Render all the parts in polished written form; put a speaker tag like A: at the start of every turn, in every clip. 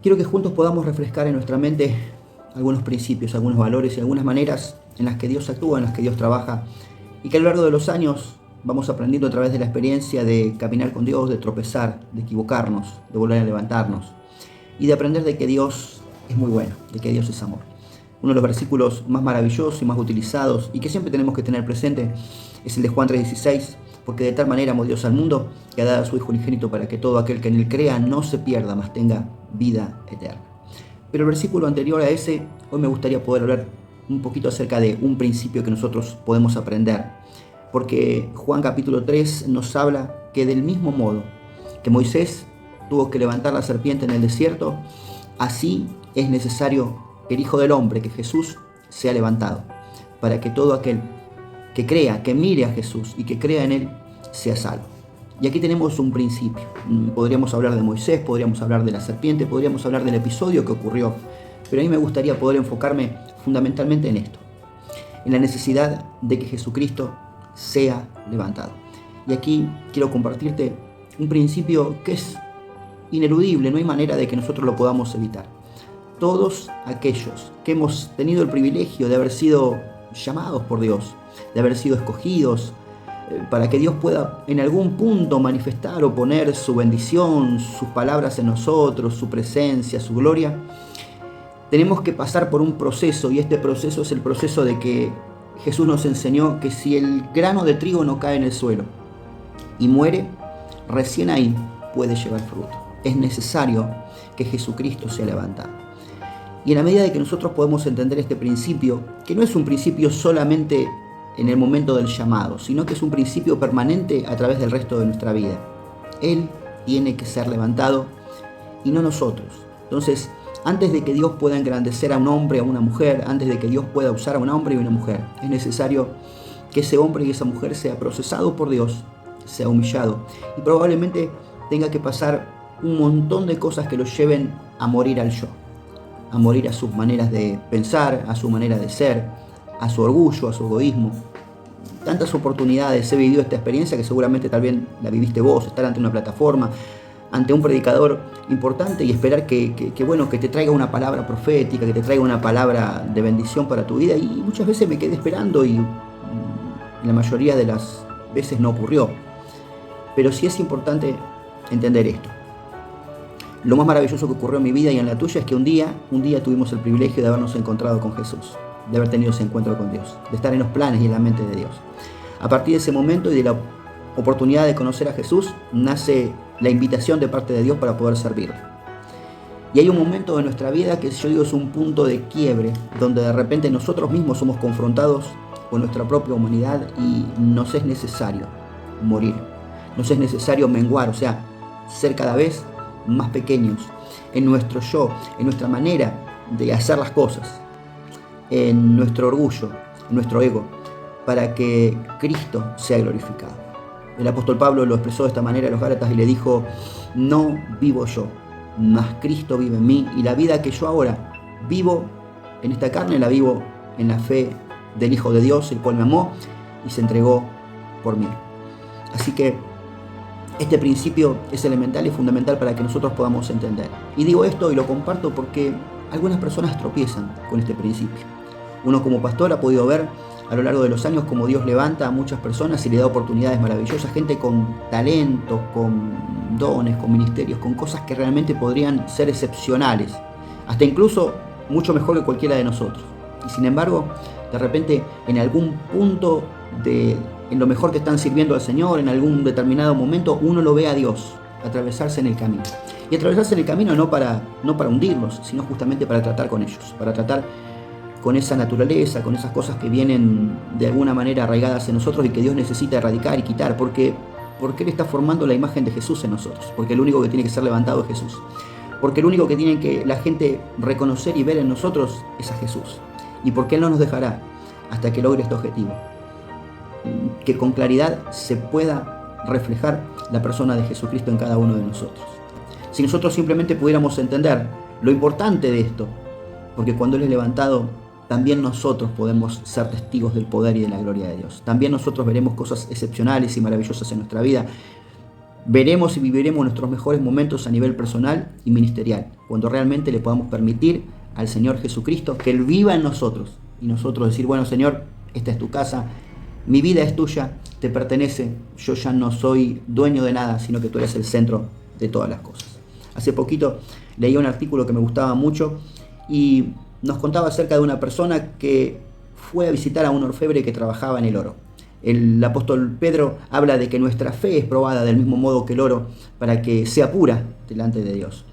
A: quiero que juntos podamos refrescar en nuestra mente algunos principios, algunos valores y algunas maneras en las que Dios actúa, en las que Dios trabaja, y que a lo largo de los años vamos aprendiendo a través de la experiencia de caminar con Dios, de tropezar, de equivocarnos, de volver a levantarnos y de aprender de que Dios es muy bueno, de que Dios es amor. Uno de los versículos más maravillosos y más utilizados y que siempre tenemos que tener presente es el de Juan 3:16, porque de tal manera amó Dios al mundo que ha dado a su Hijo unigénito para que todo aquel que en él crea no se pierda, mas tenga vida eterna. Pero el versículo anterior a ese, hoy me gustaría poder hablar un poquito acerca de un principio que nosotros podemos aprender, porque Juan capítulo 3 nos habla que del mismo modo que Moisés tuvo que levantar la serpiente en el desierto, así es necesario que el Hijo del Hombre, que Jesús, sea levantado, para que todo aquel que crea, que mire a Jesús y que crea en Él, sea salvo. Y aquí tenemos un principio. Podríamos hablar de Moisés, podríamos hablar de la serpiente, podríamos hablar del episodio que ocurrió, pero a mí me gustaría poder enfocarme fundamentalmente en esto, en la necesidad de que Jesucristo sea levantado. Y aquí quiero compartirte un principio que es ineludible, no hay manera de que nosotros lo podamos evitar. Todos aquellos que hemos tenido el privilegio de haber sido llamados por Dios, de haber sido escogidos, para que Dios pueda en algún punto manifestar o poner su bendición, sus palabras en nosotros, su presencia, su gloria, tenemos que pasar por un proceso, y este proceso es el proceso de que Jesús nos enseñó que si el grano de trigo no cae en el suelo y muere, recién ahí puede llevar fruto. Es necesario que Jesucristo sea levantado. Y en la medida de que nosotros podemos entender este principio, que no es un principio solamente en el momento del llamado, sino que es un principio permanente a través del resto de nuestra vida. Él tiene que ser levantado y no nosotros. Entonces, antes de que Dios pueda engrandecer a un hombre, a una mujer, antes de que Dios pueda usar a un hombre y una mujer, es necesario que ese hombre y esa mujer sea procesado por Dios, sea humillado y probablemente tenga que pasar un montón de cosas que lo lleven a morir al yo, a morir a sus maneras de pensar, a su manera de ser, a su orgullo, a su egoísmo. Tantas oportunidades he vivido esta experiencia que seguramente también la viviste vos, estar ante una plataforma, ante un predicador importante y esperar que te traiga una palabra profética, que te traiga una palabra de bendición para tu vida, y muchas veces me quedé esperando y la mayoría de las veces no ocurrió. Pero sí es importante entender esto. Lo más maravilloso que ocurrió en mi vida y en la tuya es que un día tuvimos el privilegio de habernos encontrado con Jesús, de haber tenido ese encuentro con Dios, de estar en los planes y en la mente de Dios. A partir de ese momento y de la oportunidad de conocer a Jesús, nace la invitación de parte de Dios para poder servirle. Y hay un momento de nuestra vida que yo digo es un punto de quiebre, donde de repente nosotros mismos somos confrontados con nuestra propia humanidad y nos es necesario morir, nos es necesario menguar, o sea, ser cada vez más pequeños en nuestro yo, en nuestra manera de hacer las cosas, en nuestro orgullo, en nuestro ego, para que Cristo sea glorificado. El apóstol Pablo lo expresó de esta manera a los Gálatas y le dijo: no vivo yo, mas Cristo vive en mí, y la vida que yo ahora vivo en esta carne la vivo en la fe del Hijo de Dios, el cual me amó y se entregó por mí. Así que este principio es elemental y fundamental para que nosotros podamos entender. Y digo esto y lo comparto porque algunas personas tropiezan con este principio. Uno como pastor ha podido ver a lo largo de los años cómo Dios levanta a muchas personas y le da oportunidades maravillosas, gente con talentos, con dones, con ministerios, con cosas que realmente podrían ser excepcionales, hasta incluso mucho mejor que cualquiera de nosotros. Y sin embargo, de repente en algún punto en lo mejor que están sirviendo al Señor, en algún determinado momento, uno lo ve a Dios atravesarse en el camino. Y atravesarse en el camino no para hundirlos, sino justamente para tratar con ellos, para tratar con esa naturaleza, con esas cosas que vienen de alguna manera arraigadas en nosotros y que Dios necesita erradicar y quitar, porque Él está formando la imagen de Jesús en nosotros, porque el único que tiene que ser levantado es Jesús, porque el único que tiene que la gente reconocer y ver en nosotros es a Jesús, y porque Él no nos dejará hasta que logre este objetivo, que con claridad se pueda reflejar la persona de Jesucristo en cada uno de nosotros. Si nosotros simplemente pudiéramos entender lo importante de esto, porque cuando Él es levantado, también nosotros podemos ser testigos del poder y de la gloria de Dios. También nosotros veremos cosas excepcionales y maravillosas en nuestra vida. veremos y viviremos nuestros mejores momentos a nivel personal y ministerial, cuando realmente le podamos permitir al Señor Jesucristo que Él viva en nosotros y nosotros decir, bueno Señor, esta es tu casa, mi vida es tuya, te pertenece, yo ya no soy dueño de nada, sino que tú eres el centro de todas las cosas. Hace poquito leí un artículo que me gustaba mucho y nos contaba acerca de una persona que fue a visitar a un orfebre que trabajaba en el oro. El apóstol Pedro habla de que nuestra fe es probada del mismo modo que el oro para que sea pura delante de Dios.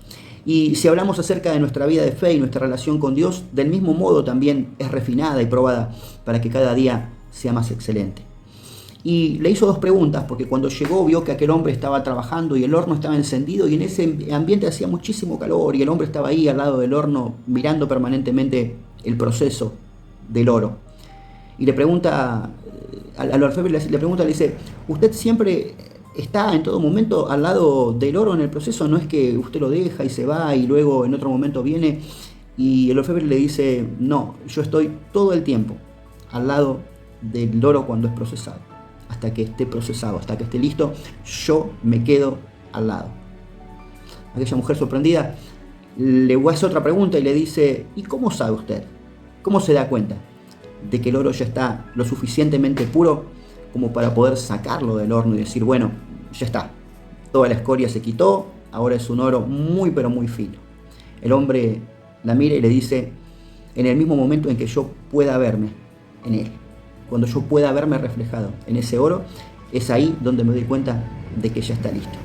A: Y si hablamos acerca de nuestra vida de fe y nuestra relación con Dios, del mismo modo también es refinada y probada para que cada día sea más excelente. Y le hizo dos preguntas, porque cuando llegó vio que aquel hombre estaba trabajando y el horno estaba encendido y en ese ambiente hacía muchísimo calor y el hombre estaba ahí al lado del horno mirando permanentemente el proceso del oro. Y le pregunta al orfebre, le dice, ¿usted siempre está en todo momento al lado del oro en el proceso? No es que usted lo deja y se va y luego en otro momento viene. Y el orfebre le dice, no, yo estoy todo el tiempo al lado del oro cuando es procesado. Hasta que esté procesado, hasta que esté listo, yo me quedo al lado. Aquella mujer sorprendida le hace otra pregunta y le dice, ¿y cómo sabe usted? ¿Cómo se da cuenta de que el oro ya está lo suficientemente puro como para poder sacarlo del horno y decir, bueno, ya está, toda la escoria se quitó, ahora es un oro muy pero muy fino? El hombre la mira y le dice, en el mismo momento en que yo pueda verme en él, cuando yo pueda verme reflejado en ese oro, es ahí donde me doy cuenta de que ya está listo.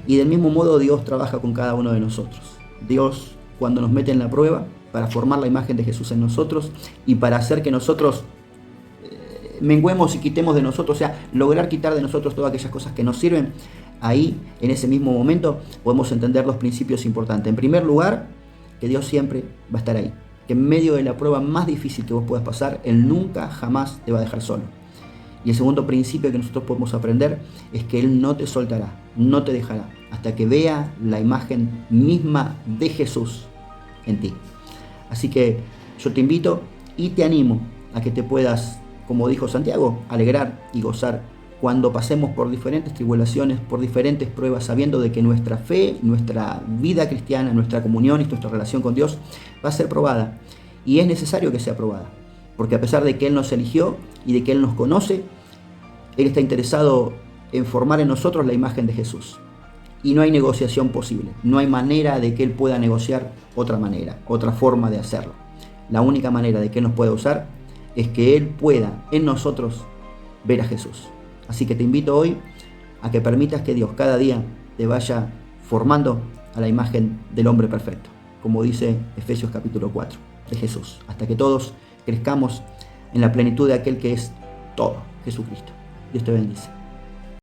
A: Y del mismo modo Dios trabaja con cada uno de nosotros. Dios, cuando nos mete en la prueba, para formar la imagen de Jesús en nosotros y para hacer que nosotros menguemos y quitemos de nosotros, o sea, lograr quitar de nosotros todas aquellas cosas que nos sirven, ahí, en ese mismo momento, podemos entender los principios importantes. En primer lugar, que Dios siempre va a estar ahí. Que en medio de la prueba más difícil que vos puedas pasar, Él nunca, jamás te va a dejar solo. Y el segundo principio que nosotros podemos aprender es que Él no te soltará, no te dejará, hasta que vea la imagen misma de Jesús en ti. Así que yo te invito y te animo a que te puedas, como dijo Santiago, alegrar y gozar cuando pasemos por diferentes tribulaciones, por diferentes pruebas, sabiendo de que nuestra fe, nuestra vida cristiana, nuestra comunión y nuestra relación con Dios va a ser probada. Y es necesario que sea probada, porque a pesar de que Él nos eligió y de que Él nos conoce, Él está interesado en formar en nosotros la imagen de Jesús. Y no hay negociación posible, no hay manera de que Él pueda negociar otra manera, otra forma de hacerlo. La única manera de que Él nos pueda usar es que Él pueda en nosotros ver a Jesús. Así que te invito hoy a que permitas que Dios cada día te vaya formando a la imagen del hombre perfecto, como dice Efesios capítulo 4, de Jesús, hasta que todos crezcamos en la plenitud de aquel que es todo, Jesucristo. Dios te bendice.